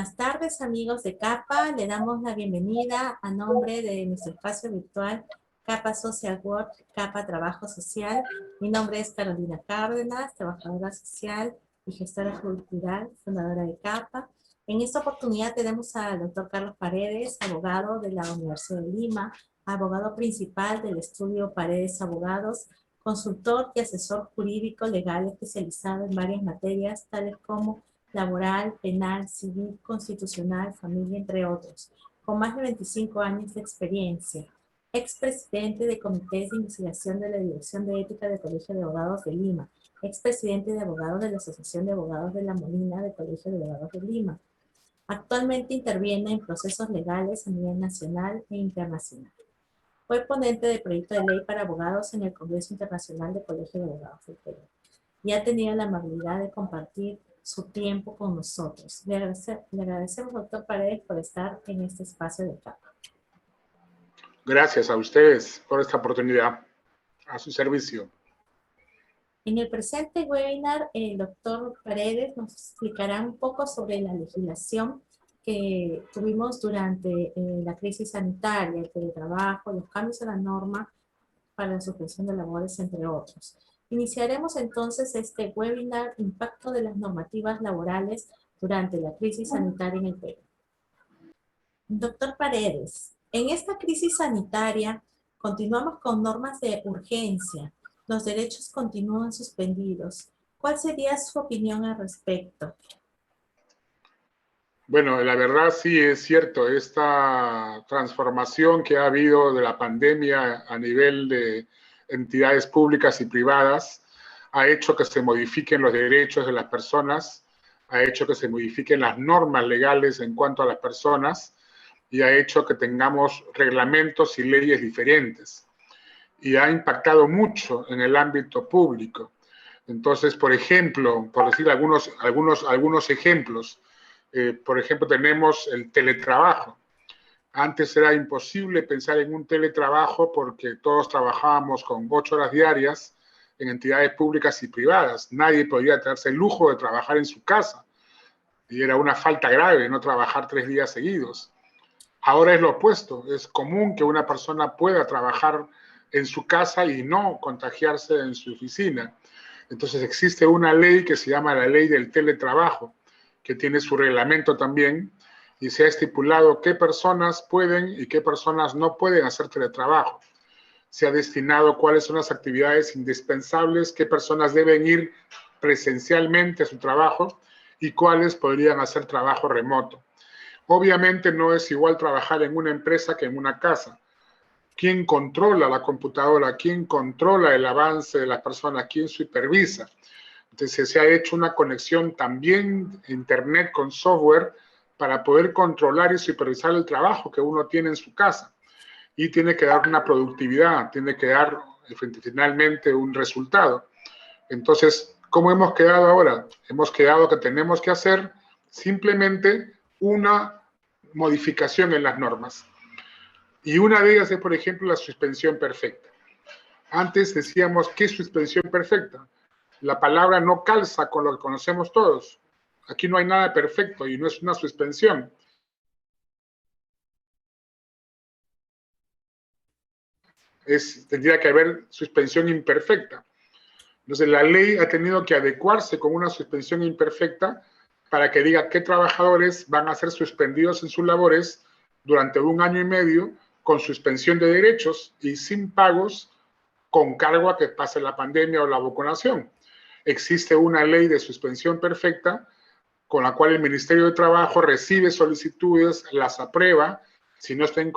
Buenas tardes, amigos de CAPA. Le damos la bienvenida a nombre de nuestro espacio virtual CAPA Social Work, CAPA Trabajo Social. Mi nombre es Carolina Cárdenas, trabajadora social y gestora cultural, fundadora de CAPA. En esta oportunidad tenemos al doctor Carlos Paredes, abogado de la Universidad de Lima, abogado principal del estudio Paredes Abogados, consultor y asesor jurídico legal especializado en varias materias, tales como laboral, penal, civil, constitucional, familia, entre otros, con más de 25 años de experiencia. Expresidente de comités de investigación de la Dirección de Ética del Colegio de Abogados de Lima, expresidente de abogados de la Asociación de Abogados de la Molina del Colegio de Abogados de Lima. Actualmente interviene en procesos legales a nivel nacional e internacional. Fue ponente del proyecto de ley para abogados en el Congreso Internacional del Colegio de Abogados del Perú y ha tenido la amabilidad de compartir su tiempo con nosotros. Le agradecemos, doctor Paredes, por estar en este espacio de CAPA. Gracias a ustedes por esta oportunidad. A su servicio. En el presente webinar, el doctor Paredes nos explicará un poco sobre la legislación que tuvimos durante la crisis sanitaria, el teletrabajo, los cambios a la norma para la suspensión de labores, entre otros. Iniciaremos entonces este webinar, Impacto de las normativas laborales durante la crisis sanitaria en el Perú. Doctor Paredes, en esta crisis sanitaria continuamos con normas de urgencia. Los derechos continúan suspendidos. ¿Cuál sería su opinión al respecto? Bueno, la verdad sí es cierto, esta transformación que ha habido de la pandemia a nivel de entidades públicas y privadas ha hecho que se modifiquen los derechos de las personas, ha hecho que se modifiquen las normas legales en cuanto a las personas y ha hecho que tengamos reglamentos y leyes diferentes. Y ha impactado mucho en el ámbito público. Entonces, por ejemplo, por decir algunos ejemplos, por ejemplo, tenemos el teletrabajo. Antes era imposible pensar en un teletrabajo porque todos trabajábamos con 8 horas diarias en entidades públicas y privadas. Nadie podía darse el lujo de trabajar en su casa. Y era una falta grave no trabajar 3 días seguidos. Ahora es lo opuesto. Es común que una persona pueda trabajar en su casa y no contagiarse en su oficina. Entonces existe una ley que se llama la ley del teletrabajo, que tiene su reglamento también, y se ha estipulado qué personas pueden y qué personas no pueden hacer teletrabajo. Se ha destinado cuáles son las actividades indispensables, qué personas deben ir presencialmente a su trabajo y cuáles podrían hacer trabajo remoto. Obviamente no es igual trabajar en una empresa que en una casa. ¿Quién controla la computadora? ¿Quién controla el avance de las personas? ¿Quién supervisa? Entonces se ha hecho una conexión también internet con software para poder controlar y supervisar el trabajo que uno tiene en su casa. Y tiene que dar una productividad, tiene que dar finalmente un resultado. Entonces, ¿cómo hemos quedado ahora? Hemos quedado que tenemos que hacer simplemente una modificación en las normas. Y una de ellas es, por ejemplo, la suspensión perfecta. Antes decíamos, ¿qué es suspensión perfecta? La palabra no calza con lo que conocemos todos. Aquí no hay nada perfecto y no es una suspensión. Tendría que haber suspensión imperfecta. Entonces, la ley ha tenido que adecuarse con una suspensión imperfecta para que diga qué trabajadores van a ser suspendidos en sus labores durante 1 año y medio con suspensión de derechos y sin pagos con cargo a que pase la pandemia o la vacunación. Existe una ley de suspensión perfecta con la cual el Ministerio de Trabajo recibe solicitudes, las aprueba, si no están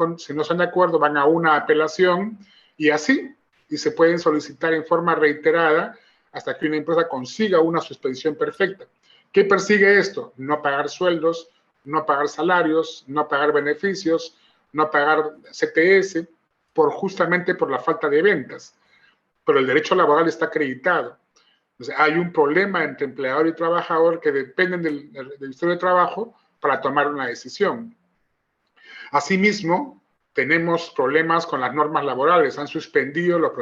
de acuerdo van a una apelación y así, y se pueden solicitar en forma reiterada hasta que una empresa consiga una suspensión perfecta. ¿Qué persigue esto? No pagar sueldos, no pagar salarios, no pagar beneficios, no pagar CTS, justamente por la falta de ventas. Pero el derecho laboral está acreditado. Entonces, hay un problema entre empleador y trabajador que dependen del Ministerio de Trabajo para tomar una decisión. Asimismo, tenemos problemas con las normas laborales. Han suspendido los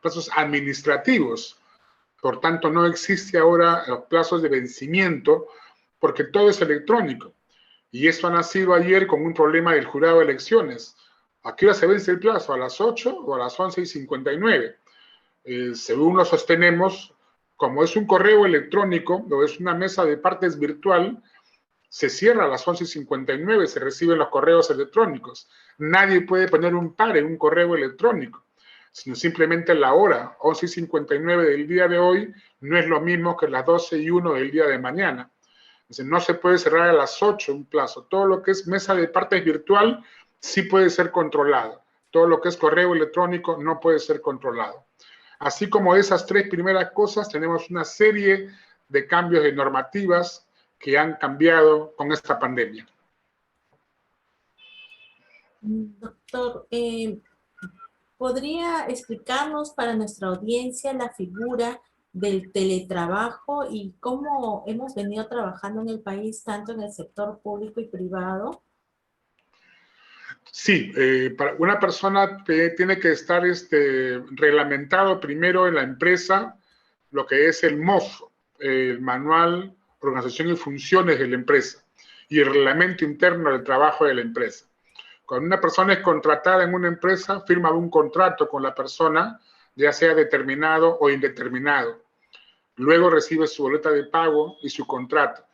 plazos administrativos. Por tanto, no existe ahora los plazos de vencimiento porque todo es electrónico. Y esto ha nacido ayer con un problema del jurado de elecciones. ¿A qué hora se vence el plazo? ¿A las 8 o a las 11:59? Según lo sostenemos, como es un correo electrónico o es una mesa de partes virtual, se cierra a las 11:59, se reciben los correos electrónicos. Nadie puede poner un par en un correo electrónico, sino simplemente la hora, 11:59 del día de hoy, no es lo mismo que las 12:01 del día de mañana. Entonces, no se puede cerrar a las 8 un plazo. Todo lo que es mesa de partes virtual sí puede ser controlado. Todo lo que es correo electrónico no puede ser controlado. Así como esas tres primeras cosas, tenemos una serie de cambios de normativas que han cambiado con esta pandemia. Doctor, ¿podría explicarnos para nuestra audiencia la figura del teletrabajo y cómo hemos venido trabajando en el país, tanto en el sector público y privado? Sí, para una persona tiene que estar reglamentado primero en la empresa lo que es el MOF, el Manual, Organización y Funciones de la empresa, y el reglamento interno del trabajo de la empresa. Cuando una persona es contratada en una empresa, firma un contrato con la persona, ya sea determinado o indeterminado. Luego recibe su boleta de pago y su contrato.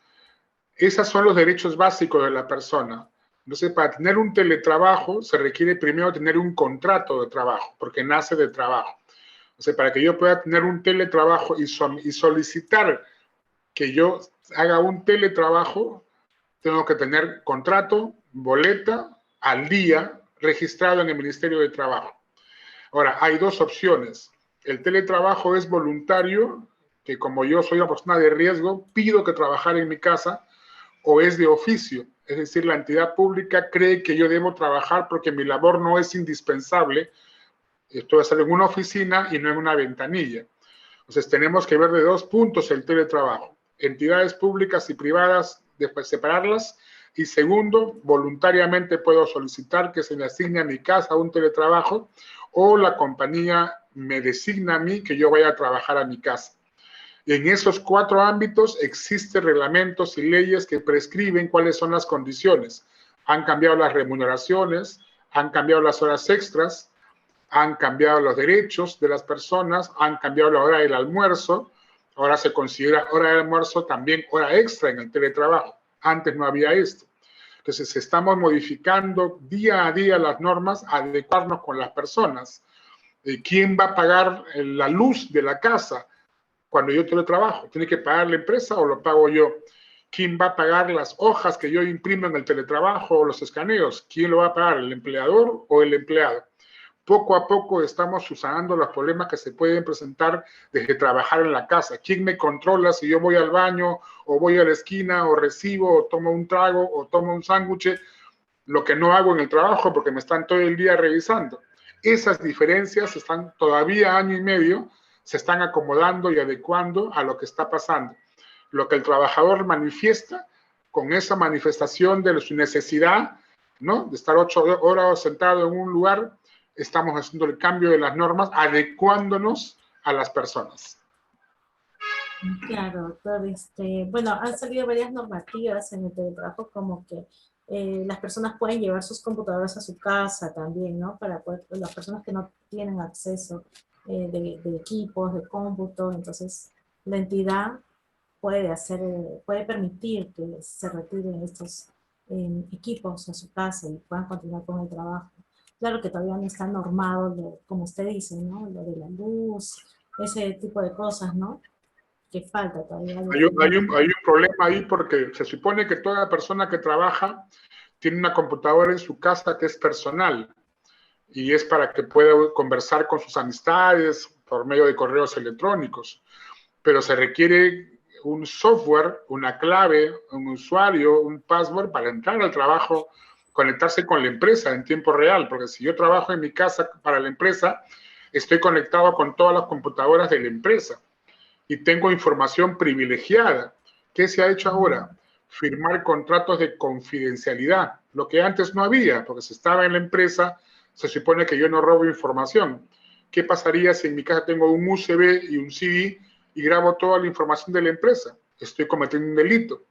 Esos son los derechos básicos de la persona. Entonces, para tener un teletrabajo, se requiere primero tener un contrato de trabajo, porque nace de trabajo. O sea, para que yo pueda tener un teletrabajo y solicitar que yo haga un teletrabajo, tengo que tener contrato, boleta, al día, registrado en el Ministerio de Trabajo. Ahora, hay dos opciones. El teletrabajo es voluntario, que como yo soy una persona de riesgo, pido que trabajar en mi casa, o es de oficio, es decir, la entidad pública cree que yo debo trabajar porque mi labor no es indispensable, estoy haciendo en una oficina y no en una ventanilla. Entonces tenemos que ver de dos puntos el teletrabajo, entidades públicas y privadas, después separarlas, y segundo, voluntariamente puedo solicitar que se me asigne a mi casa un teletrabajo o la compañía me designa a mí que yo vaya a trabajar a mi casa. En esos cuatro ámbitos existen reglamentos y leyes que prescriben cuáles son las condiciones. Han cambiado las remuneraciones, han cambiado las horas extras, han cambiado los derechos de las personas, han cambiado la hora del almuerzo. Ahora se considera hora de almuerzo también hora extra en el teletrabajo. Antes no había esto. Entonces estamos modificando día a día las normas, adecuarnos con las personas. ¿Quién va a pagar la luz de la casa cuando yo teletrabajo? ¿Tiene que pagar la empresa o lo pago yo? ¿Quién va a pagar las hojas que yo imprimo en el teletrabajo o los escaneos? ¿Quién lo va a pagar, el empleador o el empleado? Poco a poco estamos subsanando los problemas que se pueden presentar desde trabajar en la casa. ¿Quién me controla si yo voy al baño o voy a la esquina o recibo o tomo un trago o tomo un sándwich? Lo que no hago en el trabajo porque me están todo el día revisando. Esas diferencias están todavía año y medio, se están acomodando y adecuando a lo que está pasando. Lo que el trabajador manifiesta, con esa manifestación de su necesidad, ¿no?, de estar 8 horas sentado en un lugar, estamos haciendo el cambio de las normas, adecuándonos a las personas. Claro, doctor. Bueno, han salido varias normativas en el teletrabajo, como que las personas pueden llevar sus computadoras a su casa también, ¿no? Para poder, las personas que no tienen acceso de equipos, de cómputo, entonces la entidad puede permitir que se retiren estos equipos a su casa y puedan continuar con el trabajo. Claro que todavía no está normado, como usted dice, ¿no? Lo de la luz, ese tipo de cosas, ¿no? Que falta todavía. Hay un problema ahí porque se supone que toda persona que trabaja tiene una computadora en su casa que es personal y es para que pueda conversar con sus amistades por medio de correos electrónicos, pero se requiere un software, una clave, un usuario, un password para entrar al trabajo, conectarse con la empresa en tiempo real, porque si yo trabajo en mi casa para la empresa, estoy conectado con todas las computadoras de la empresa y tengo información privilegiada. ¿Qué se ha hecho ahora? Firmar contratos de confidencialidad, lo que antes no había, porque si estaba en la empresa, se supone que yo no robo información. ¿Qué pasaría si en mi casa tengo un USB y un CD y grabo toda la información de la empresa? Estoy cometiendo un delito.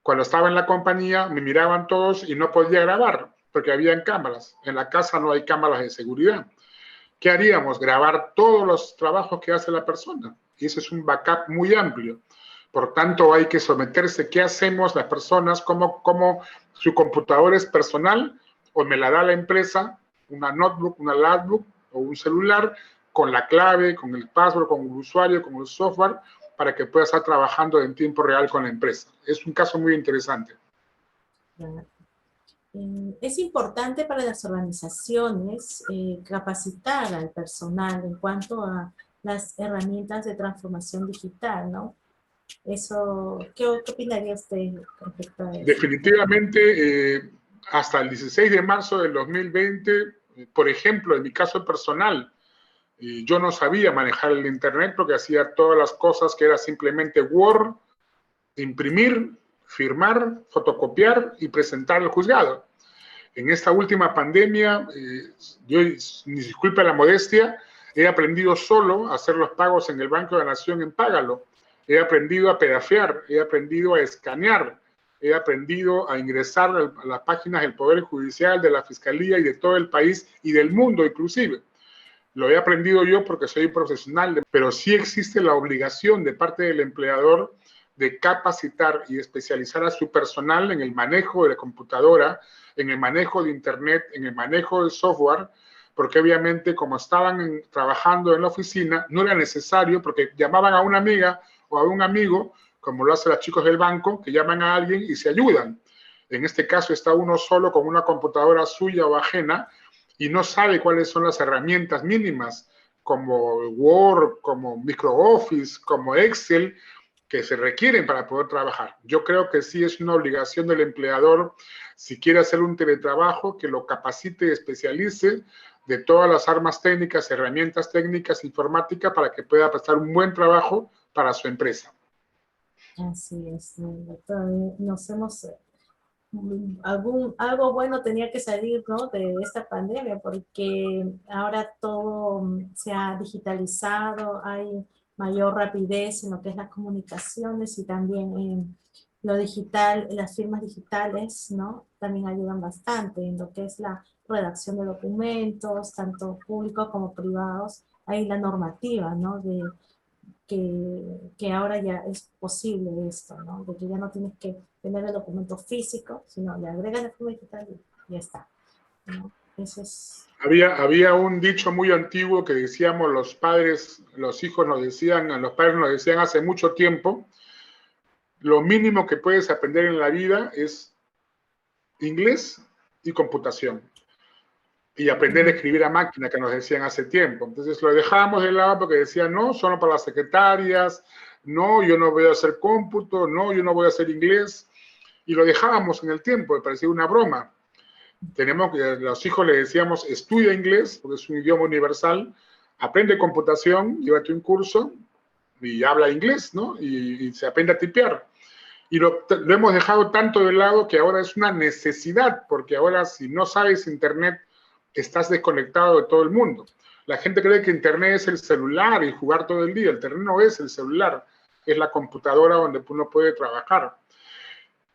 Cuando estaba en la compañía, me miraban todos y no podía grabar, porque habían cámaras. En la casa no hay cámaras de seguridad. ¿Qué haríamos? Grabar todos los trabajos que hace la persona. Y eso es un backup muy amplio. Por tanto, hay que someterse. ¿Qué hacemos las personas? ¿Cómo su computador es personal o me la da la empresa? Una notebook, una laptop o un celular con la clave, con el password, con el usuario, con el software, para que pueda estar trabajando en tiempo real con la empresa. Es un caso muy interesante. Es importante para las organizaciones capacitar al personal en cuanto a las herramientas de transformación digital, ¿no? Eso, ¿qué opinaría usted respecto a eso? Definitivamente, hasta el 16 de marzo del 2020, por ejemplo, en mi caso personal, yo no sabía manejar el Internet porque hacía todas las cosas que era simplemente Word, imprimir, firmar, fotocopiar y presentar al juzgado. En esta última pandemia, yo, disculpe la modestia, he aprendido solo a hacer los pagos en el Banco de la Nación en Págalo. He aprendido a pedafear, he aprendido a escanear, he aprendido a ingresar a las páginas del Poder Judicial, de la Fiscalía y de todo el país y del mundo inclusive. Lo he aprendido yo porque soy profesional, pero sí existe la obligación de parte del empleador de capacitar y especializar a su personal en el manejo de la computadora, en el manejo de Internet, en el manejo del software, porque obviamente como estaban trabajando en la oficina, no era necesario, porque llamaban a una amiga o a un amigo, como lo hacen los chicos del banco, que llaman a alguien y se ayudan. En este caso está uno solo con una computadora suya o ajena, y no sabe cuáles son las herramientas mínimas como Word, como MicroOffice, como Excel, que se requieren para poder trabajar. Yo creo que sí es una obligación del empleador, si quiere hacer un teletrabajo, que lo capacite y especialice de todas las armas técnicas, herramientas técnicas, informática, para que pueda prestar un buen trabajo para su empresa. Así es, doctor. Nos hemos... algo bueno tenía que salir, ¿no?, de esta pandemia, porque ahora todo se ha digitalizado, hay mayor rapidez en lo que es las comunicaciones y también en lo digital, las firmas digitales, ¿no?, también ayudan bastante en lo que es la redacción de documentos, tanto públicos como privados. Hay la normativa, ¿no?, de que ahora ya es posible esto, ¿no? De que ya no tienes que tener el documento físico, sino le agregas la firma digital y ya está, ¿no? Eso es... Había un dicho muy antiguo que decíamos los padres, los hijos nos decían, los padres nos decían hace mucho tiempo, lo mínimo que puedes aprender en la vida es inglés y computación. Y aprender a escribir a máquina, que nos decían hace tiempo. Entonces lo dejábamos de lado porque decían, no, solo para las secretarias, no, yo no voy a hacer cómputo, no, yo no voy a hacer inglés. Y lo dejábamos en el tiempo, me parecía una broma. Los hijos les decíamos, estudia inglés, porque es un idioma universal, aprende computación, llévate un curso y habla inglés, ¿no? Y se aprende a tipear. Y lo hemos dejado tanto de lado que ahora es una necesidad, porque ahora si no sabes Internet, estás desconectado de todo el mundo. La gente cree que Internet es el celular y jugar todo el día. El Internet no es el celular, es la computadora donde uno puede trabajar.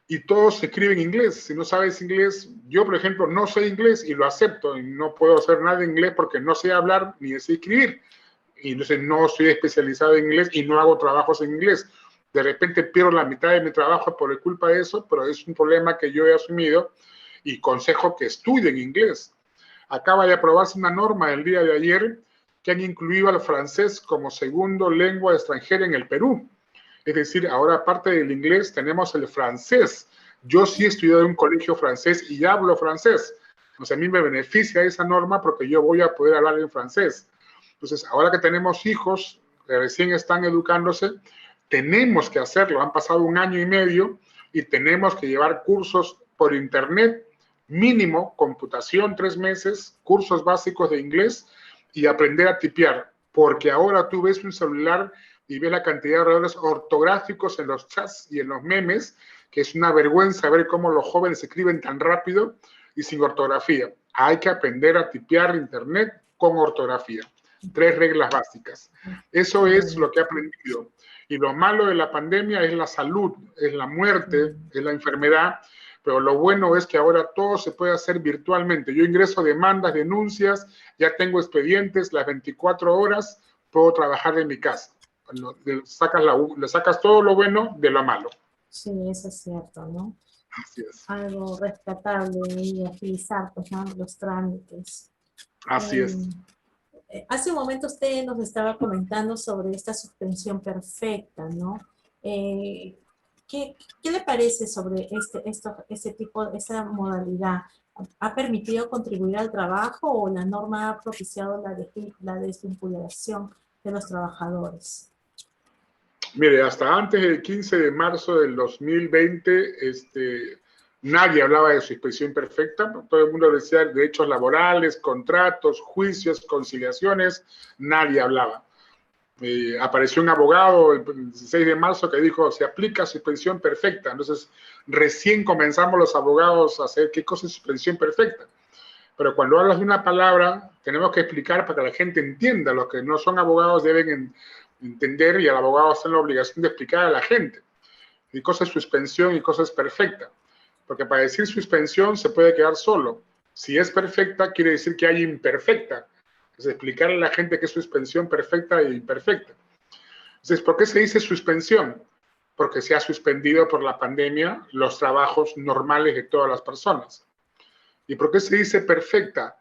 Y todos se escriben en inglés. Si no sabes inglés, yo, por ejemplo, no sé inglés y lo acepto. Y no puedo hacer nada en inglés porque no sé hablar ni sé escribir. Y entonces no soy especializado en inglés y no hago trabajos en inglés. De repente pierdo la mitad de mi trabajo por culpa de eso, pero es un problema que yo he asumido y consejo que estudien inglés. Acaba de aprobarse una norma el día de ayer que han incluido al francés como segundo lengua extranjera en el Perú. Es decir, ahora aparte del inglés tenemos el francés. Yo sí he estudiado en un colegio francés y hablo francés. O sea, a mí me beneficia esa norma porque yo voy a poder hablar en francés. Entonces, ahora que tenemos hijos que recién están educándose, tenemos que hacerlo. Han pasado 1 año y medio y tenemos que llevar cursos por internet, mínimo, computación 3 meses, cursos básicos de inglés y aprender a tipear. Porque ahora tú ves un celular y ves la cantidad de errores ortográficos en los chats y en los memes, que es una vergüenza ver cómo los jóvenes escriben tan rápido y sin ortografía. Hay que aprender a tipear internet con ortografía. 3 reglas básicas. Eso Qué es bueno. lo que he aprendido. Y lo malo de la pandemia es la salud, es la muerte, es la enfermedad, pero lo bueno es que ahora todo se puede hacer virtualmente. Yo ingreso demandas, denuncias, ya tengo expedientes, las 24 horas puedo trabajar de mi casa. Le sacas todo lo bueno de lo malo. Sí, eso es cierto, ¿no? Así es. Algo rescatable y agilizar, pues, ¿no? Los trámites. Así es. Eh, Hace un momento usted nos estaba comentando sobre esta suspensión perfecta, ¿no? Eh, ¿qué le parece sobre este tipo, esta modalidad? ¿Ha permitido contribuir al trabajo o la norma ha propiciado la desvinculación de los trabajadores? Mire, hasta antes del 15 de marzo del 2020, nadie hablaba de suspensión perfecta. Todo el mundo decía derechos laborales, contratos, juicios, conciliaciones. Nadie hablaba. Apareció un abogado el 16 de marzo que dijo, se aplica suspensión perfecta. Entonces, recién comenzamos los abogados a hacer qué cosa es suspensión perfecta. Pero cuando hablas de una palabra, tenemos que explicar para que la gente entienda. Los que no son abogados deben entender y el abogado está en la obligación de explicar a la gente. Y cosa es suspensión y cosa es perfecta. Porque para decir suspensión se puede quedar solo. Si es perfecta, quiere decir que hay imperfecta. Es explicarle a la gente qué es suspensión perfecta e imperfecta. Entonces, ¿por qué se dice suspensión? Porque se ha suspendido por la pandemia los trabajos normales de todas las personas. ¿Y por qué se dice perfecta?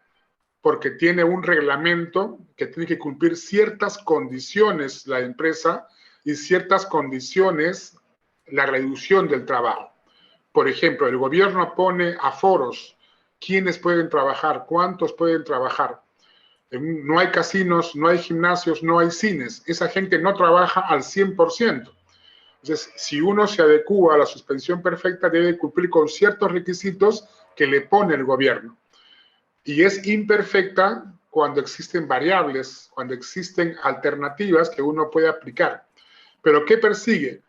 Porque tiene un reglamento que tiene que cumplir ciertas condiciones la empresa y ciertas condiciones la reducción del trabajo. Por ejemplo, el gobierno pone aforos, quiénes pueden trabajar, cuántos pueden trabajar. No hay casinos, no hay gimnasios, no hay cines. Esa gente no trabaja al 100%. Entonces, si uno se adecúa a la suspensión perfecta, debe cumplir con ciertos requisitos que le pone el gobierno. Y es imperfecta cuando existen variables, cuando existen alternativas que uno puede aplicar. ¿Pero qué persigue?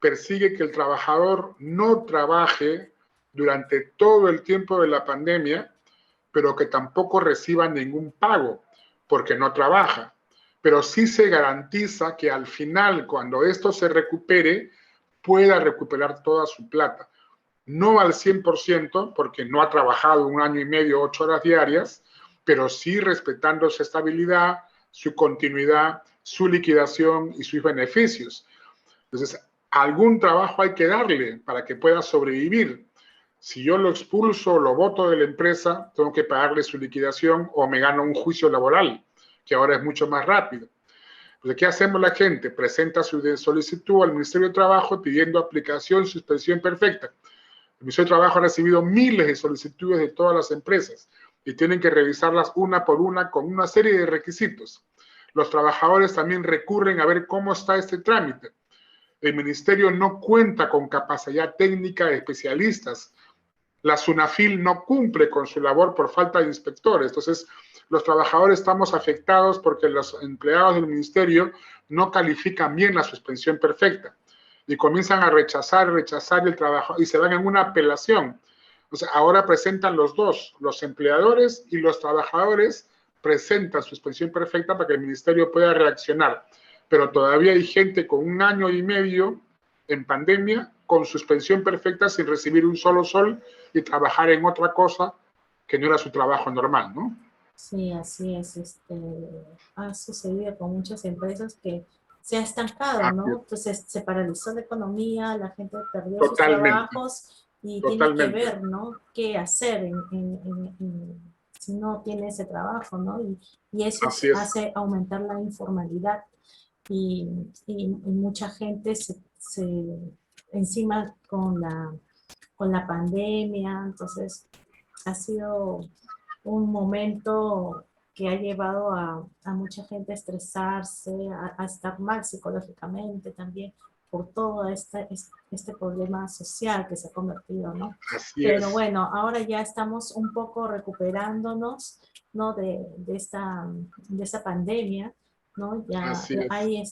Persigue que el trabajador no trabaje durante todo el tiempo de la pandemia, pero que tampoco reciba ningún pago porque no trabaja. Pero sí se garantiza que al final, cuando esto se recupere, pueda recuperar toda su plata. No al 100% porque no ha trabajado 1 año y medio, 8 horas diarias, pero sí respetando su estabilidad, su continuidad, su liquidación y sus beneficios. Entonces, algún trabajo hay que darle para que pueda sobrevivir. Si yo lo expulso, lo boto de la empresa, tengo que pagarle su liquidación o me gano un juicio laboral, que ahora es mucho más rápido. Entonces, ¿qué hacemos la gente? Presenta su solicitud al Ministerio de Trabajo pidiendo aplicación, suspensión perfecta. El Ministerio de Trabajo ha recibido miles de solicitudes de todas las empresas y tienen que revisarlas una por una con una serie de requisitos. Los trabajadores también recurren a ver cómo está este trámite. El ministerio no cuenta con capacidad técnica de especialistas. La SUNAFIL no cumple con su labor por falta de inspectores. Entonces, los trabajadores estamos afectados porque los empleados del ministerio no califican bien la suspensión perfecta y comienzan a rechazar el trabajo y se van en una apelación. O sea, ahora presentan los dos, los empleadores y los trabajadores presentan suspensión perfecta para que el ministerio pueda reaccionar. Pero todavía hay gente con 1 año y medio en pandemia con suspensión perfecta sin recibir un solo sol y trabajar en otra cosa que no era su trabajo normal, ¿no? Sí, así es. Ha sucedido con muchas empresas que se ha estancado, Así ¿no? es. Entonces se paralizó la economía, la gente perdió sus Totalmente, trabajos y tiene que totalmente. ver, ¿no? ¿Qué hacer si no tiene ese trabajo, ¿no? Y eso Así es. hace aumentar la informalidad y, y mucha gente se encima con la pandemia, entonces ha sido un momento que ha llevado a mucha gente a estresarse, a estar mal psicológicamente también por todo este problema social que se ha convertido, ¿no? Así Pero es. bueno, ahora ya estamos un poco recuperándonos, ¿no? De esta pandemia, ¿no? Ya Así es. hay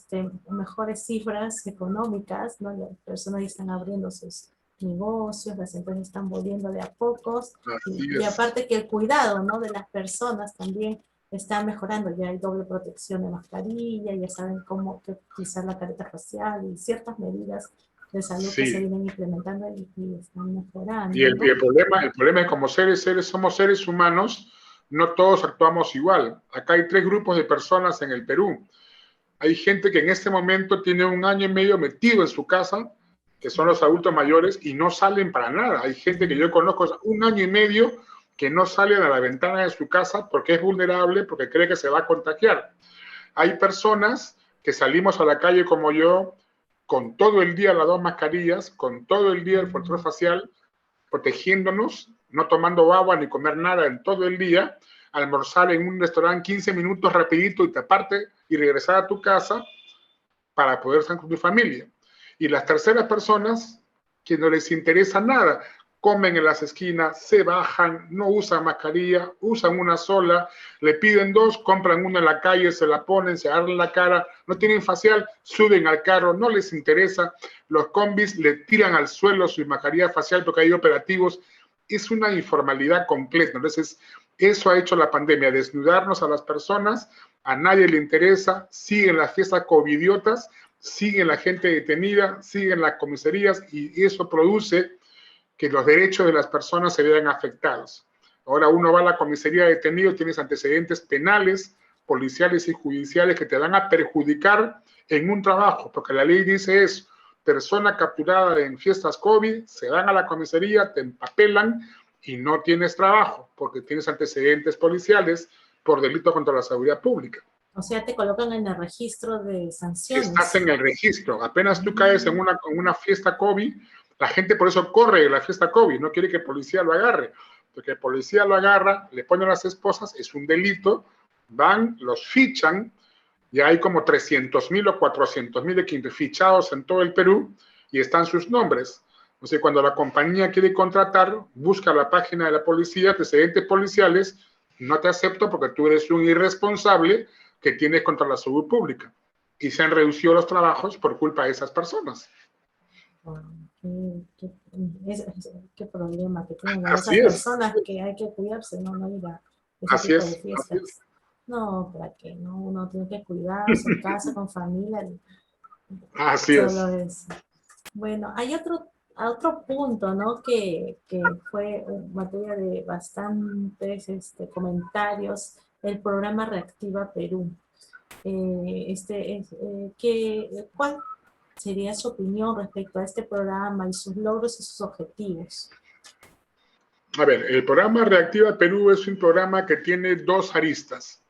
mejores cifras económicas, ¿no? Las personas ya están abriendo sus negocios, las empresas están volviendo de a pocos Así y es. aparte que el cuidado, ¿no? De las personas también está mejorando, ya hay doble protección de mascarilla, ya saben cómo utilizar la careta facial y ciertas medidas de salud que se Sí. vienen implementando y están Y mejorando, el, ¿no? el problema es que como somos seres humanos, no todos actuamos igual. Acá hay 3 grupos de personas en el Perú. Hay gente que en este momento tiene 1 año y medio metido en su casa, que son los adultos mayores, y no salen para nada. Hay gente que yo conozco 1 año y medio que no salen a la ventana de su casa porque es vulnerable, porque cree que se va a contagiar. Hay personas que salimos a la calle como yo, con todo el día las 2 mascarillas, con todo el día el control facial, protegiéndonos, no tomando agua ni comer nada en todo el día, almorzar en un restaurante 15 minutos rapidito y taparte y regresar a tu casa para poder estar con tu familia. Y las terceras personas que no les interesa nada, comen en las esquinas, se bajan, no usan mascarilla, usan una sola, le piden 2, compran una en la calle, se la ponen, se agarran la cara, no tienen facial, suben al carro, no les interesa, los combis le tiran al suelo su mascarilla facial porque hay operativos, es una informalidad completa. Entonces, eso ha hecho la pandemia, desnudarnos a las personas, a nadie le interesa, siguen las fiestas covidiotas, siguen la gente detenida, siguen las comisarías y eso produce que los derechos de las personas se vean afectados. Ahora uno va a la comisaría detenido, tienes antecedentes penales, policiales y judiciales que te van a perjudicar en un trabajo, porque la ley dice eso, persona capturada en fiestas COVID, se van a la comisaría, te empapelan y no tienes trabajo, porque tienes antecedentes policiales por delito contra la seguridad pública. O sea, te colocan en el registro de Estás sanciones. en el registro. Apenas tú caes en una fiesta COVID, la gente por eso corre de la fiesta COVID, no quiere que el policía lo agarre, porque el policía lo agarra, le ponen las esposas, es un delito, van, los fichan, ya hay como 300,000 o 400,000 de fichados en todo el Perú y están sus nombres. Entonces, cuando la compañía quiere contratar, busca la página de la policía, antecedentes policiales, no te acepto porque tú eres un irresponsable que tienes contra la salud pública. Y se han reducido los trabajos por culpa de esas personas. Qué problema que tienen Así esas es, personas que hay que cuidarse, no ir a ese así tipo de es, así es. fiestas. No, ¿para qué? No, uno tiene que cuidarse en casa, con familia, Así solo es. eso. Bueno, hay otro punto, ¿no? Que fue materia de bastantes comentarios, el programa Reactiva Perú. ¿Cuál sería su opinión respecto a este programa y sus logros y sus objetivos? A ver, el programa Reactiva Perú es un programa que tiene 2 aristas.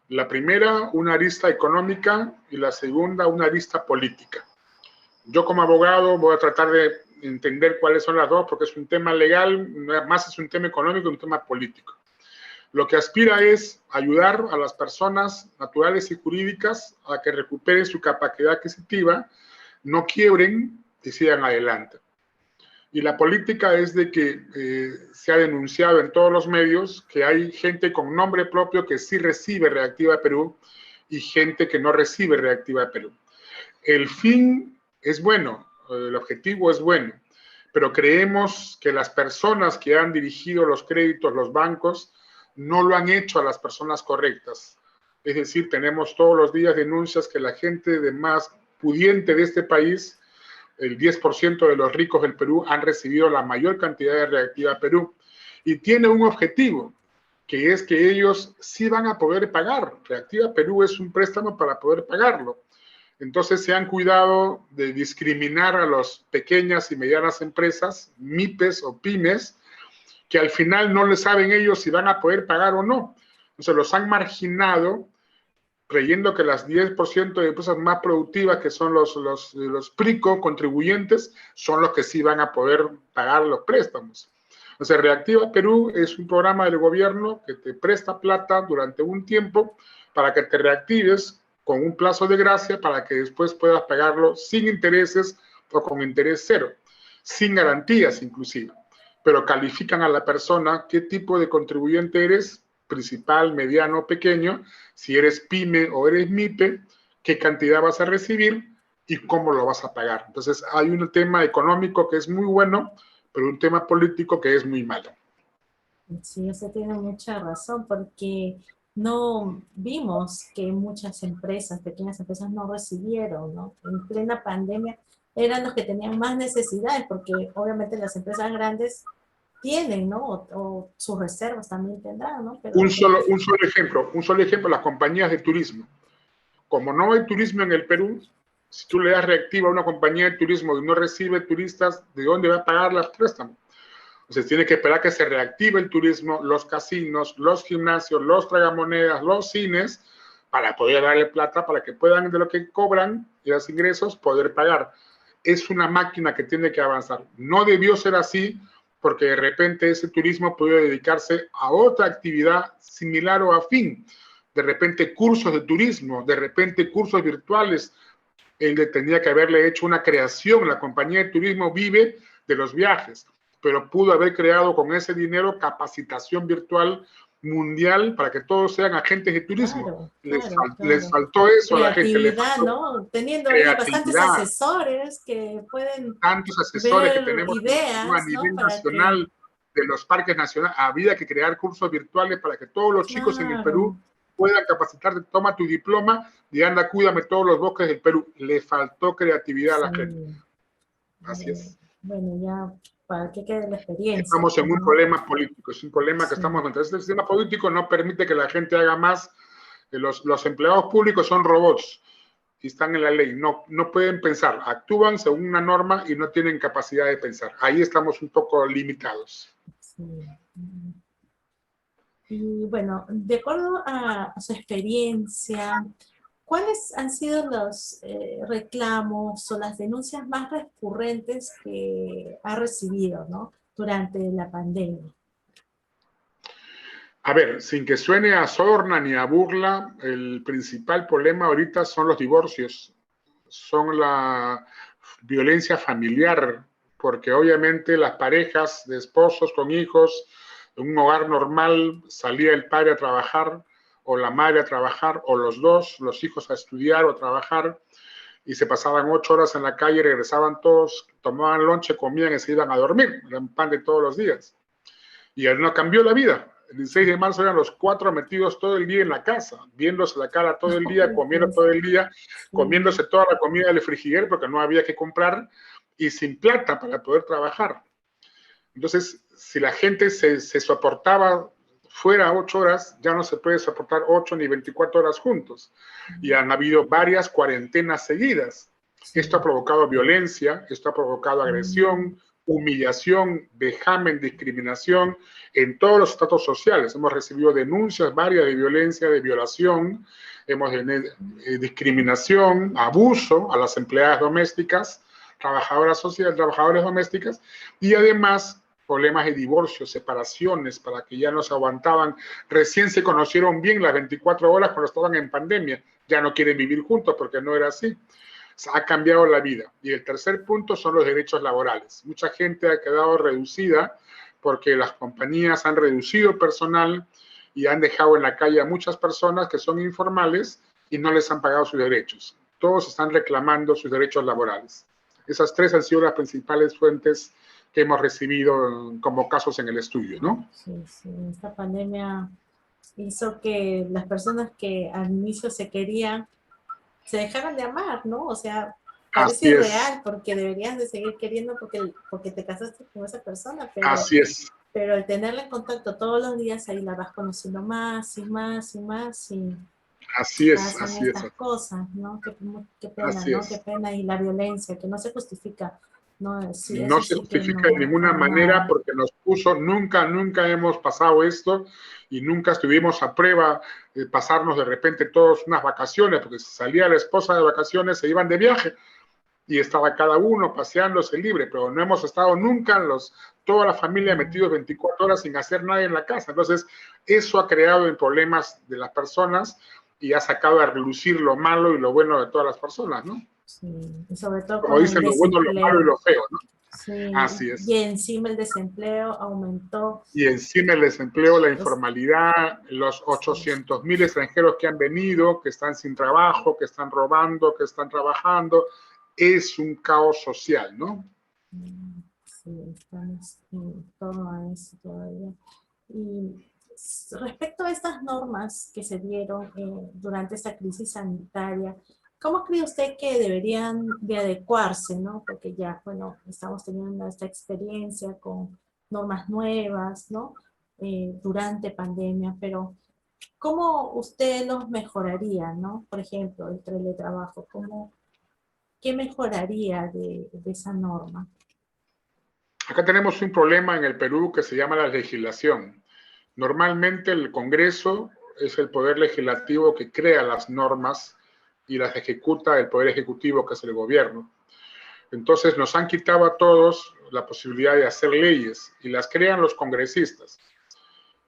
La primera, una arista económica y la segunda, una arista política. Yo como abogado voy a tratar de entender cuáles son las dos porque es un tema legal, más es un tema económico y un tema político. Lo que aspira es ayudar a las personas naturales y jurídicas a que recuperen su capacidad adquisitiva, no quiebren y sigan adelante. Y la política es de que se ha denunciado en todos los medios que hay gente con nombre propio que sí recibe Reactiva Perú y gente que no recibe Reactiva Perú. El fin es bueno, el objetivo es bueno, pero creemos que las personas que han dirigido los créditos, los bancos, no lo han hecho a las personas correctas. Es decir, tenemos todos los días denuncias que la gente de más pudiente de este país, el 10% de los ricos del Perú, han recibido la mayor cantidad de Reactiva Perú. Y tiene un objetivo, que es que ellos sí van a poder pagar. Reactiva Perú es un préstamo para poder pagarlo. Entonces se han cuidado de discriminar a las pequeñas y medianas empresas, MIPES o pymes, que al final no le saben ellos si van a poder pagar o no. Entonces los han marginado creyendo que las 10% de empresas más productivas, que son los PRICO contribuyentes, son los que sí van a poder pagar los préstamos. Entonces, Reactiva Perú es un programa del gobierno que te presta plata durante un tiempo para que te reactives con un plazo de gracia para que después puedas pagarlo sin intereses o con interés cero, sin garantías inclusive. Pero califican a la persona qué tipo de contribuyente eres, principal, mediano, pequeño, si eres pyme o eres MIPE, qué cantidad vas a recibir y cómo lo vas a pagar. Entonces, hay un tema económico que es muy bueno, pero un tema político que es muy malo. Sí, usted tiene mucha razón, porque no vimos que muchas empresas, pequeñas empresas, no recibieron, ¿no? En plena pandemia eran los que tenían más necesidades, porque obviamente las empresas grandes tienen, ¿no? O sus reservas también tendrán, ¿no? Un Pero solo, un solo ejemplo, las compañías de turismo. Como no hay turismo en el Perú, si tú le das reactiva a una compañía de turismo y no recibe turistas, ¿de dónde va a pagar los préstamos? Entonces tiene que esperar que se reactive el turismo, los casinos, los gimnasios, los tragamonedas, los cines, para poder darle plata, para que puedan de lo que cobran y los ingresos poder pagar. Es una máquina que tiene que avanzar. No debió ser así porque de repente ese turismo puede dedicarse a otra actividad similar o afín. De repente cursos de turismo, de repente cursos virtuales. Él tenía que haberle hecho una creación. La compañía de turismo vive de los viajes, pero pudo haber creado con ese dinero capacitación virtual mundial para que todos sean agentes de turismo. claro, Les, claro, les claro. faltó eso a la gente, le Creatividad, faltó ¿no? Teniendo ahí bastantes creatividad. asesores que pueden Tantos asesores que ver tenemos en el Perú a ideas, ¿no? nivel Para que, nacional de los parques nacionales, había que crear cursos virtuales para que todos los chicos en el Perú claro, puedan capacitarse. Toma tu diploma y anda, cuídame todos los bosques del Perú. Le faltó creatividad a la gente. sí. Así es. Bueno, ya para que quede la experiencia, Estamos en pues, un ¿no? problema político, es un problema que Sí, estamos frente. Este sistema político no permite que la gente haga más. Los empleados públicos son robots y están en la ley, no pueden pensar, actúan según una norma y no tienen capacidad de pensar. Ahí estamos un poco limitados. sí. Y bueno, de acuerdo a su experiencia, ¿cuáles han sido los reclamos o las denuncias más recurrentes que ha recibido, ¿no? Durante la pandemia? A ver, sin que suene a sorna ni a burla, el principal problema ahorita son los divorcios, son la violencia familiar, porque obviamente las parejas de esposos con hijos, en un hogar normal, salía el padre a trabajar o la madre a trabajar o los dos, los hijos a estudiar o a trabajar y se pasaban 8 horas en la calle, regresaban todos, tomaban lonche, comían y se iban a dormir, era un pan de todos los días. Y él no cambió la vida. El 16 de marzo eran los cuatro metidos todo el día en la casa, viéndose la cara todo el día, Ay, comiendo Dios, todo el día, sí, comiéndose toda la comida del refrigerador porque no había que comprar y sin plata para poder trabajar. Entonces, si la gente se soportaba fuera 8 horas, ya no se puede soportar 8 ni 24 horas juntos. Y han habido varias cuarentenas seguidas. sí. Esto ha provocado violencia, esto ha provocado Mm, agresión, humillación, vejamen, discriminación en todos los estratos sociales. Hemos recibido denuncias varias de violencia, de violación, hemos tenido discriminación, abuso a las empleadas domésticas, trabajadoras sociales, trabajadoras domésticas, y además problemas de divorcio, separaciones, para que ya no se aguantaban. Recién se conocieron bien las 24 horas cuando estaban en pandemia. Ya no quieren vivir juntos porque no era así. Ha cambiado la vida. Y el tercer punto son los derechos laborales. Mucha gente ha quedado reducida porque las compañías han reducido personal y han dejado en la calle a muchas personas que son informales y no les han pagado sus derechos. Todos están reclamando sus derechos laborales. Esas tres han sido las principales fuentes que hemos recibido como casos en el estudio, ¿no? sí, sí, esta pandemia hizo que las personas que al inicio se querían, se dejaran de amar, ¿no? O sea, parece Así es, irreal porque deberías de seguir queriendo porque te casaste con esa persona, así es, pero el tenerla en contacto todos los días, ahí la vas conociendo más y más y más y así es, pasan así es, estas cosas, ¿no? Qué pena, así ¿no? Qué es. pena y la violencia, que no se justifica, ¿no? Sí, No eso se sí que justifica de no, ninguna para manera nada. porque nos puso, nunca hemos pasado esto y nunca estuvimos a prueba de pasarnos de repente todos unas vacaciones, porque si salía la esposa de vacaciones se iban de viaje y estaba cada uno paseándose libre, pero no hemos estado nunca toda la familia metidos 24 horas sin hacer nada en la casa. Entonces, eso ha creado en problemas de las personas y ha sacado a relucir lo malo y lo bueno de todas las personas, ¿no? Sí, y sobre todo Como con el dicen, lo bueno, lo malo y desempleo. lo feo, ¿no? Sí, Así y es. encima el desempleo aumentó. Y encima el desempleo, la Es- informalidad, los sí, 800.000 extranjeros que han venido, que están sin trabajo, que están robando, que están trabajando, es un caos social, ¿no? sí, estamos en torno a eso todavía. Y respecto a estas normas que se dieron durante esta crisis sanitaria, ¿cómo cree usted que deberían de adecuarse, ¿no? Porque ya, bueno, estamos teniendo esta experiencia con normas nuevas, ¿no? Durante pandemia, pero ¿cómo usted los mejoraría, ¿no? Por ejemplo, el teletrabajo, ¿qué mejoraría de esa norma? Acá tenemos un problema en el Perú que se llama la legislación. Normalmente el Congreso es el poder legislativo que crea las normas y las ejecuta el poder ejecutivo, que es el gobierno. Entonces nos han quitado a todos la posibilidad de hacer leyes y las crean los congresistas.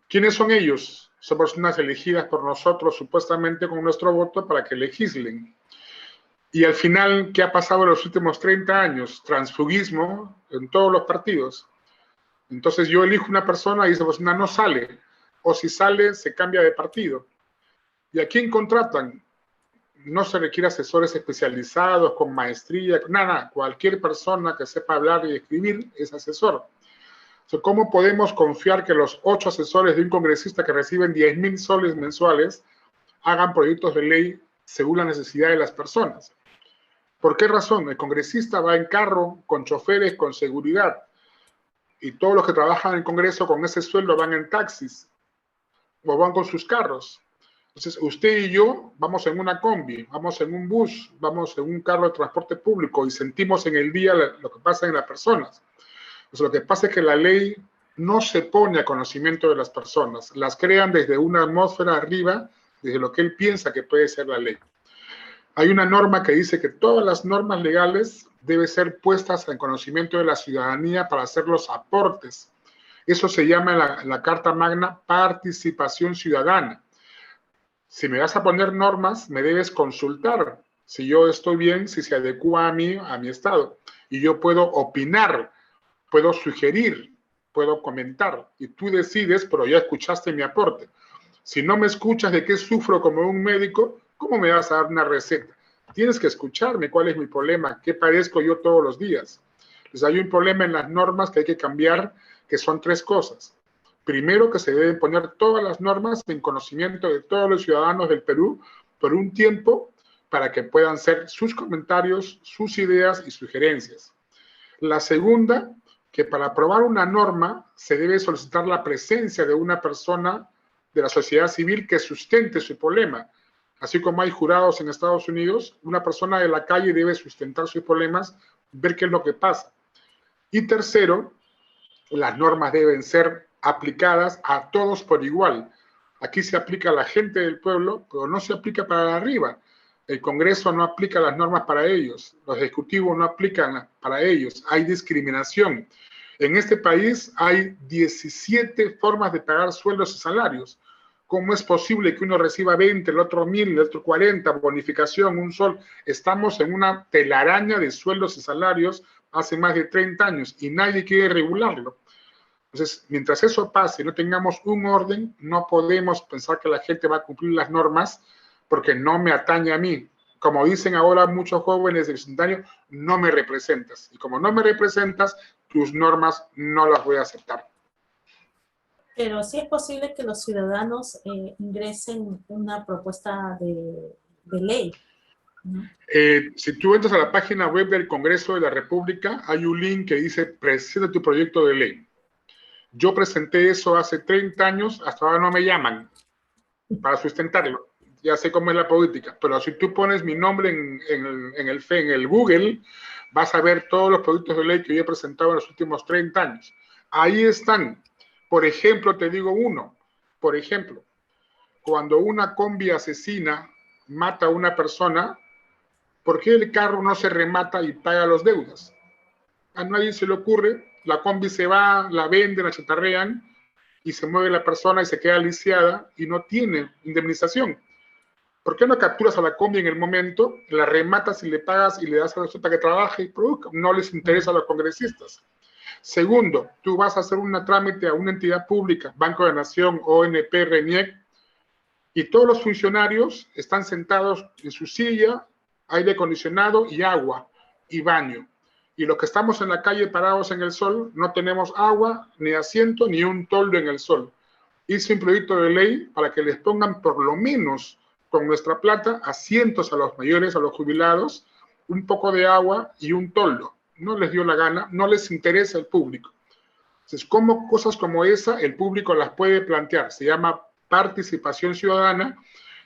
¿Quiénes son ellos? Son personas elegidas por nosotros supuestamente con nuestro voto para que legislen. Y al final, ¿qué ha pasado en los últimos 30 años? Transfugismo en todos los partidos. Entonces yo elijo una persona y esa persona no sale, o si sale, se cambia de partido. ¿Y a quién contratan? No se requiere asesores especializados con maestría, nada, cualquier persona que sepa hablar y escribir es asesor. Entonces, ¿cómo podemos confiar que los 8 asesores de un congresista que reciben 10.000 soles mensuales hagan proyectos de ley según la necesidad de las personas? ¿Por qué razón? El congresista va en carro, con choferes, con seguridad, y todos los que trabajan en el Congreso con ese sueldo van en taxis o van con sus carros. Entonces, usted y yo vamos en una combi, vamos en un bus, vamos en un carro de transporte público y sentimos en el día lo que pasa en las personas. Entonces, lo que pasa es que la ley no se pone a conocimiento de las personas, las crean desde una atmósfera arriba, desde lo que él piensa que puede ser la ley. Hay una norma que dice que todas las normas legales deben ser puestas en conocimiento de la ciudadanía para hacer los aportes. Eso se llama en la Carta Magna participación ciudadana. Si me vas a poner normas, me debes consultar si yo estoy bien, si se adecua a mí, a mi estado. Y yo puedo opinar, puedo sugerir, puedo comentar. Y tú decides, pero ya escuchaste mi aporte. Si no me escuchas de qué sufro como un médico, ¿cómo me vas a dar una receta? Tienes que escucharme cuál es mi problema, qué padezco yo todos los días. Entonces hay un problema en las normas que hay que cambiar, que son 3 cosas. Primero, que se deben poner todas las normas en conocimiento de todos los ciudadanos del Perú por un tiempo para que puedan ser sus comentarios, sus ideas y sugerencias. La segunda, que para aprobar una norma se debe solicitar la presencia de una persona de la sociedad civil que sustente su problema. Así como hay jurados en Estados Unidos, una persona de la calle debe sustentar sus problemas, ver qué es lo que pasa. Y tercero, las normas deben ser aplicadas a todos por igual. Aquí se aplica a la gente del pueblo, pero no se aplica para arriba. El Congreso no aplica las normas para ellos, los ejecutivos no aplican para ellos, hay discriminación. En este país hay 17 formas de pagar sueldos y salarios. ¿Cómo es posible que uno reciba 20, el otro 1.000, el otro 40, bonificación, un sol? Estamos en una telaraña de sueldos y salarios hace más de 30 años y nadie quiere regularlo. Entonces, mientras eso pase y no tengamos un orden, no podemos pensar que la gente va a cumplir las normas porque no me atañe a mí. Como dicen ahora muchos jóvenes del vecindario, no me representas. Y como no me representas, tus normas no las voy a aceptar. Pero sí es posible que los ciudadanos ingresen una propuesta de ley, ¿no? Si tú entras a la página web del Congreso de la República, hay un link que dice presenta tu proyecto de ley. Yo presenté eso hace 30 años, hasta ahora no me llaman para sustentarlo. Ya sé cómo es la política, pero si tú pones mi nombre en el Google, vas a ver todos los proyectos de ley que yo he presentado en los últimos 30 años. Ahí están. Por ejemplo, te digo uno. Por ejemplo, cuando una combi asesina mata a una persona, ¿por qué el carro no se remata y paga los deudas? A nadie se le ocurre. La combi se va, la venden, la chatarrean y se mueve la persona y se queda lisiada y no tiene indemnización. ¿Por qué no capturas a la combi en el momento, la rematas y le pagas y le das a la persona que trabaje y produzca? No les interesa a los congresistas. Segundo, tú vas a hacer un trámite a una entidad pública, Banco de Nación, ONP, RENIEC, y todos los funcionarios están sentados en su silla, aire acondicionado y agua y baño. Y los que estamos en la calle parados en el sol no tenemos agua, ni asiento, ni un toldo en el sol. hice un proyecto de ley para que les pongan por lo menos con nuestra plata asientos a los mayores, a los jubilados, un poco de agua y un toldo. No les dio la gana, no les interesa el público. Entonces, ¿cómo cosas como esa el público las puede plantear? Se llama participación ciudadana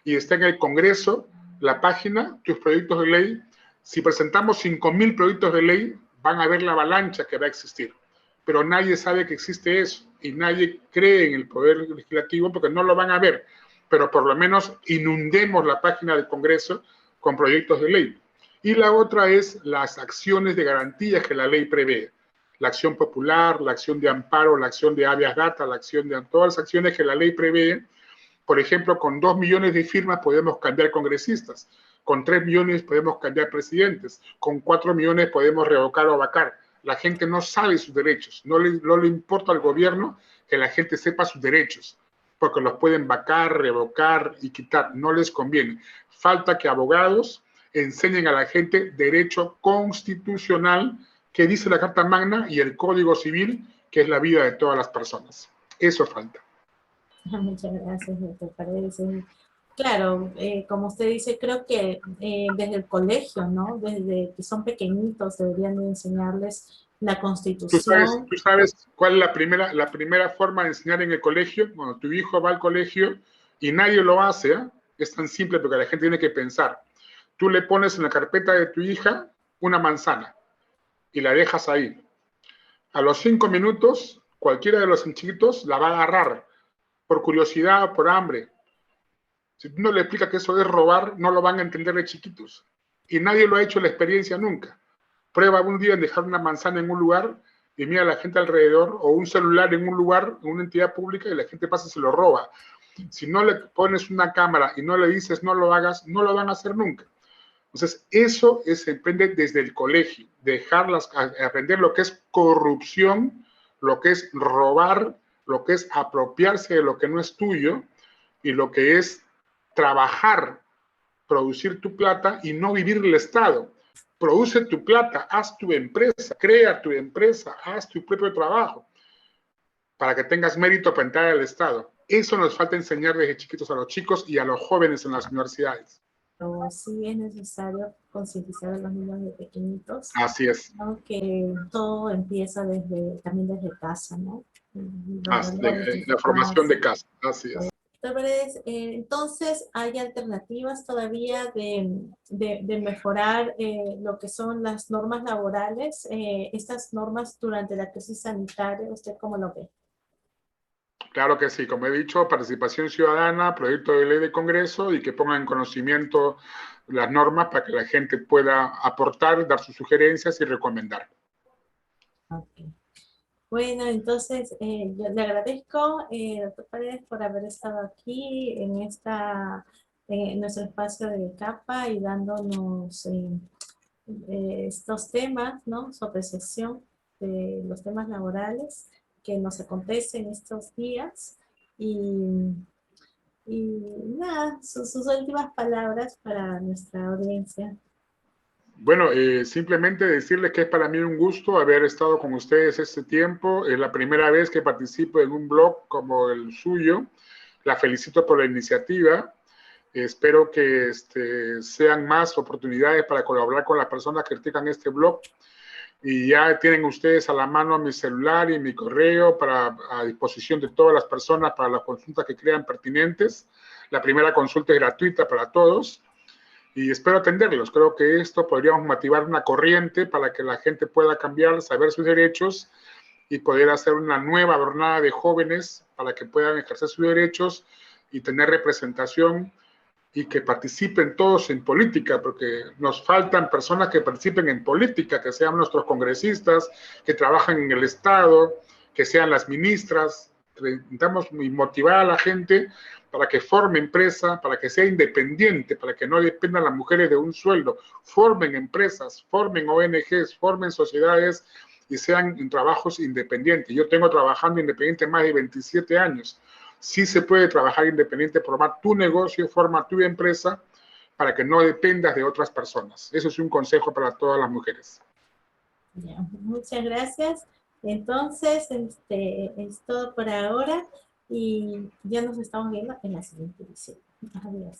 y está en el Congreso, la página, tus proyectos de ley. Si presentamos 5.000 proyectos de ley, van a ver la avalancha que va a existir. Pero nadie sabe que existe eso y nadie cree en el poder legislativo porque no lo van a ver. Pero por lo menos inundemos la página del Congreso con proyectos de ley. Y la otra es las acciones de garantía que la ley prevé. La acción popular, la acción de amparo, la acción de habeas data, la acción de todas las acciones que la ley prevé. Por ejemplo, con 2 millones de firmas podemos cambiar congresistas, con 3 millones podemos cambiar presidentes, con 4 millones podemos revocar o vacar. La gente no sabe sus derechos, no le importa al gobierno que la gente sepa sus derechos, porque los pueden vacar, revocar y quitar, no les conviene. Falta que abogados enseñen a la gente derecho constitucional que dice la Carta Magna y el Código Civil, que es la vida de todas las personas. Eso falta. Muchas gracias, me parece. Claro, como usted dice, creo que desde el colegio, ¿no? Desde que son pequeñitos deberían de enseñarles la Constitución. ¿Tú sabes cuál es la primera forma de enseñar en el colegio? Cuando tu hijo va al colegio y nadie lo hace, ¿eh? Es tan simple porque la gente tiene que pensar. Tú le pones en la carpeta de tu hija una manzana y la dejas ahí. A los 5 minutos, cualquiera de los chiquitos la va a agarrar por curiosidad o por hambre. Si tú no le explicas que eso es robar, no lo van a entender de chiquitos. Y nadie lo ha hecho la experiencia nunca. Prueba un día en dejar una manzana en un lugar y mira a la gente alrededor, o un celular en un lugar, en una entidad pública, y la gente pasa y se lo roba. Si no le pones una cámara y no le dices no lo hagas, no lo van a hacer nunca. Entonces, eso se aprende desde el colegio, dejarlas aprender lo que es corrupción, lo que es robar, lo que es apropiarse de lo que no es tuyo y lo que es trabajar, producir tu plata y no vivir el Estado. Produce tu plata, haz tu empresa, crea tu empresa, haz tu propio trabajo para que tengas mérito para entrar al Estado. Eso nos falta enseñar desde chiquitos a los chicos y a los jóvenes en las universidades. Pero sí es necesario concientizar a los niños de pequeñitos. Así es. ¿No? Que todo empieza también desde casa, ¿no? La formación de casa, así es. Entonces, ¿hay alternativas todavía de mejorar lo que son las normas laborales? Estas normas durante la crisis sanitaria, ¿usted cómo lo ve? Claro que sí, como he dicho, participación ciudadana, proyecto de ley de Congreso y que pongan en conocimiento las normas para que la gente pueda aportar, dar sus sugerencias y recomendar. Okay. Bueno, entonces yo le agradezco, doctor Paredes, por haber estado aquí en nuestro espacio de CAPA y dándonos estos temas, ¿no? Su apreciación de los temas laborales que nos acontecen estos días y nada, sus últimas palabras para nuestra audiencia. Bueno, simplemente decirles que es para mí un gusto haber estado con ustedes este tiempo. Es la primera vez que participo en un blog como el suyo. La felicito por la iniciativa. Espero que sean más oportunidades para colaborar con las personas que critican este blog. Y ya tienen ustedes a la mano mi celular y mi correo a disposición de todas las personas para las consultas que crean pertinentes. La primera consulta es gratuita para todos. Y espero atenderlos. Creo que esto podríamos motivar una corriente para que la gente pueda cambiar, saber sus derechos y poder hacer una nueva jornada de jóvenes para que puedan ejercer sus derechos y tener representación y que participen todos en política, porque nos faltan personas que participen en política, que sean nuestros congresistas, que trabajan en el Estado, que sean las ministras. Intentamos motivar a la gente para que forme empresa, para que sea independiente, para que no dependan las mujeres de un sueldo, formen empresas, formen ONGs, formen sociedades y sean en trabajos independientes. Yo tengo trabajando independiente más de 27 años. Sí se puede trabajar independiente, formar tu negocio, formar tu empresa para que no dependas de otras personas. Eso es un consejo para todas las mujeres. Muchas gracias. Entonces, es todo por ahora. y ya nos estamos viendo en la siguiente edición. Adiós.